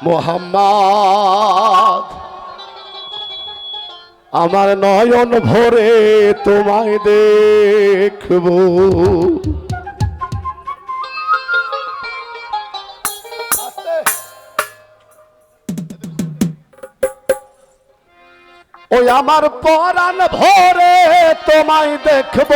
মোহাম্মদ আমার নয়ন ভরে তোমায় দেখব ওই আমার পরাণ ভরে তোমায় দেখব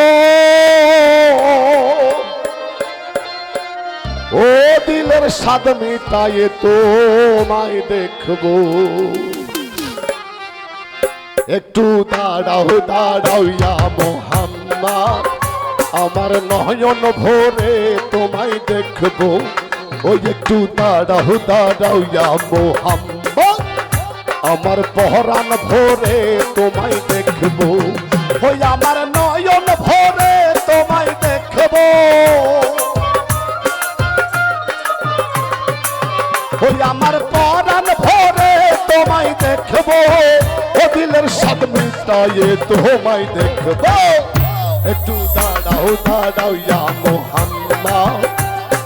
ও দিলের স্বাদ মিটায়ে তোমায় দেখব একটু দাঁড়াও দাঁড়াও ইয়া মোহাম্মদ আমার নয়ন ভরে তোমায় দেখব ওই একটু দাঁড়াও দাঁড়াও ইয়া মোহাম্মদ আমার পরাণ ভরে তোমায় দেখব ওই আমার নয়ন ভরে তোমায় দেখব ওই আমার পরাণ ভরে তোমায় দেখব ও দিলের স্বাদ মিটায়ে তোমায় দেখব একটু দাঁড়াও দাঁড়াও ইয়া মোহাম্মদ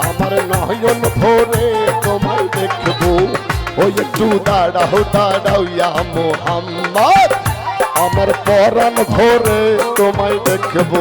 আমার নয়ন ভরে তোমায় দেখব ওই একটু দাঁড়াও দাঁড়াও ইয়া মোহাম্মদ আমার পরাণ ভরে তোমায় দেখব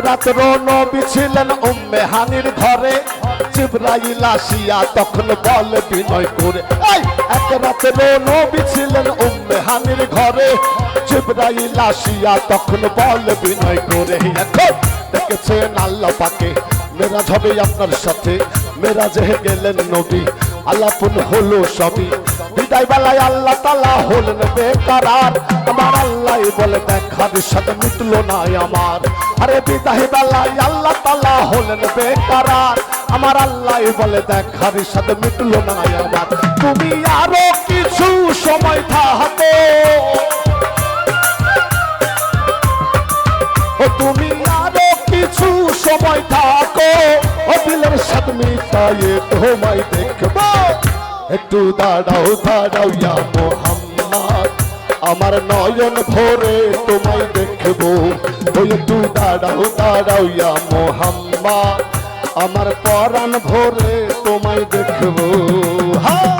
রাত্র নবী ছিলেন উম্মে হানির ঘরে জিবরাইল আসিয়া তখন বল বিনয় করে এক রাত্র নবী ছিলেন উম্মে হানির ঘরে জিবরাইল আসিয়া তখন বল বিনয় করে এখন দেখেছেন আল্লাহ পাকে মেরাজ হবে আপনার সাথে মেরাজে গেলেন নবী আলাপন হলো সবই বিদায় বেলায় আল্লাহ তাআলা হলেন বেকরার আমার আল্লাহ বলে দেখার সাথে মিটলো না আমার আরে বিদায় বেলায় আল্লাহ তাআলা হলেন বেকরার আমার আল্লাহ বলে দেখার সাথে মিটলো না আমার তুমি আরো কিছু সময় থাকো ও তুমি আরো কিছু সময় থাকো ও দিলের স্বাদ মিটায়ে তোমায় দেখব একটু দাঁড়াও দাঁড়াও ইয়া মোহাম্মদ আমার নয়ন ভরে তোমায় দেখব ওই একটু দাঁড়াও দাঁড়াও ইয়া মোহাম্মদ আমার পরাণ ভরে তোমায় দেখব হ্যাঁ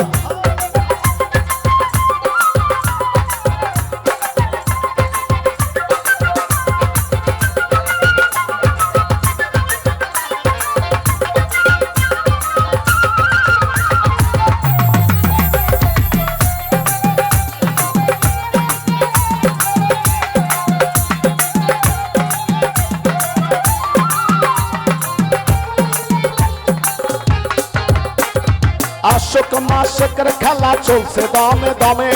আশক মাশকের খেলা চলছে দমে দমে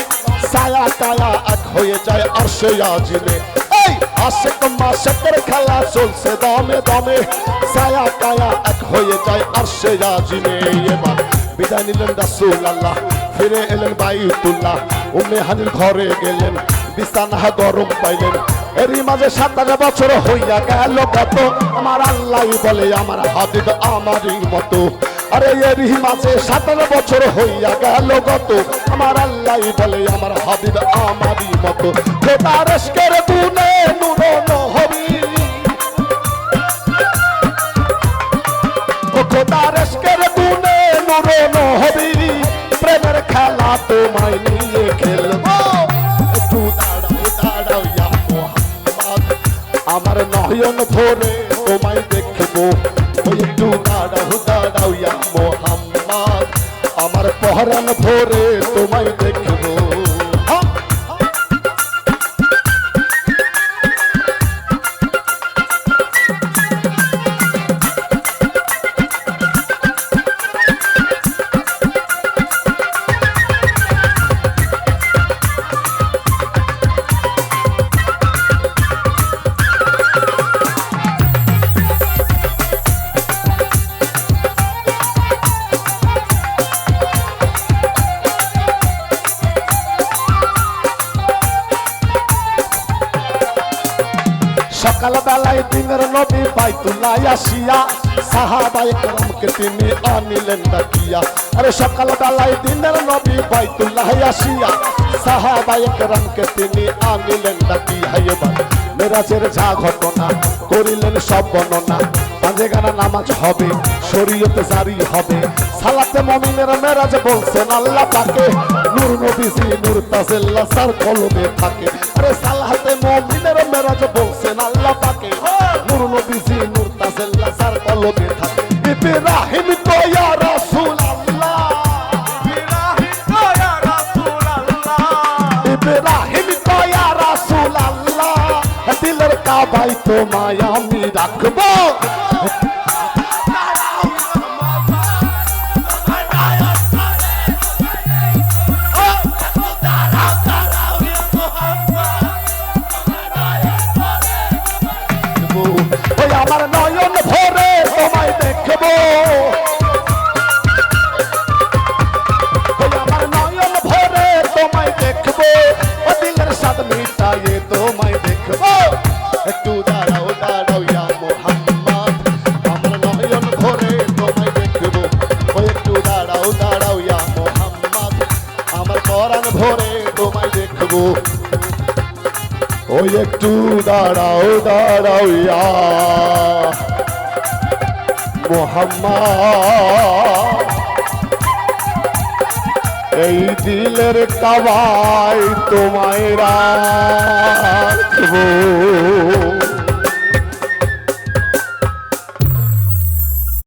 ছায়া কায়া এক হয়ে যায় আরশে আজিমে এই আশক মাশকের খেলা চলছে দমে দমে ছায়া কায়া এক হয়ে যায় আরশে আজিমে এবার বিদায় নিলেন রাসূলুল্লাহ ফিরে এলেন বাইতুল্লাহ উম্মে হানির ঘরে গেলেন বিছানা গরম পাইলেন এরই মাঝে 27 বছর হইয়া গেল কত আমার আল্লাহ বলে আমার হাবিব আমারই মতো আরে এরই মাঝে 17 বছর হইয়া গেল গত আমার আল্লাহ বলে আমার হাবিব আমারই মতো খোদার ইশকের গুনে নূর নহবি ও খোদার ইশকের গুনে নূর নহবি প্রেমের খেলা তোমায় নিয়ে খেলবো একটু দাঁড়াও দাঁড়াও ইয়া মোহাম্মদ আমার নয়ন ভরে তোমায় দেখবো ওই একটু দাঁড়াও দাঁড়াও ইয়া মোহাম্মদ আমার পরাণ ভরে তোমায় দেখবো সকাল বেলায় দিনের নবী বাইতুল্লাহ আসিয়া সাহাবায়ে কেরামকে তিনি আনিলেন ডাকিয়া। আরে সকাল বেলায় দিনের নবী বাইতুল্লাহ আসিয়া সাহাবায়ে কেরামকে তিনি আনিলেন ডাকিয়া। এবার মেরাজের যা ঘটনা করিলেন সব বর্ণনা। পাঁচে গানা নামাজ হবে, শরীয়তে জারি হবে, সালাতে মুমিনের মেরাজ বলছেন আল্লাহ পাকে। নূর নবীজি নূর তাজেল্লা সার কলবে থাকে। আরে সালাতে মুমিনের মেরাজ বলছেন আল্লাহ পাকে। নূর নবীজি নূর তাজেল্লা সার কলবে থাকে। ইব্রাহিম তো ইয়া রাসূলুল্লাহ, ইব্রাহিম তো ইয়া রাসূলুল্লাহ, ইব্রাহিম তো ইয়া রাসূলুল্লাহ, দিলের কাবায় তোমায় আমি রাখবো। ওই আমার নয়ন ভরে তোমায় দেখবো, ওই আমার নয়ন ভরে তোমায় দেখবো, ও দিলের স্বাদ মিটাইয়ে তোমায় দেখবো। একটু দাঁড়াও দাঁড়াও ইয়া মুহাম্মদ, আমার নয়ন ভরে তোমায় দেখবো। ওই একটু দাঁড়াও দাঁড়াও ইয়া মুহাম্মদ, আমার পরাণ ভরে তোমায় দেখবো। ওই একটু দাঁড়াও দাঁড়াও ইয়া মুহাম্মদ, এই দিলের কাবায় তোমায় রাখবো।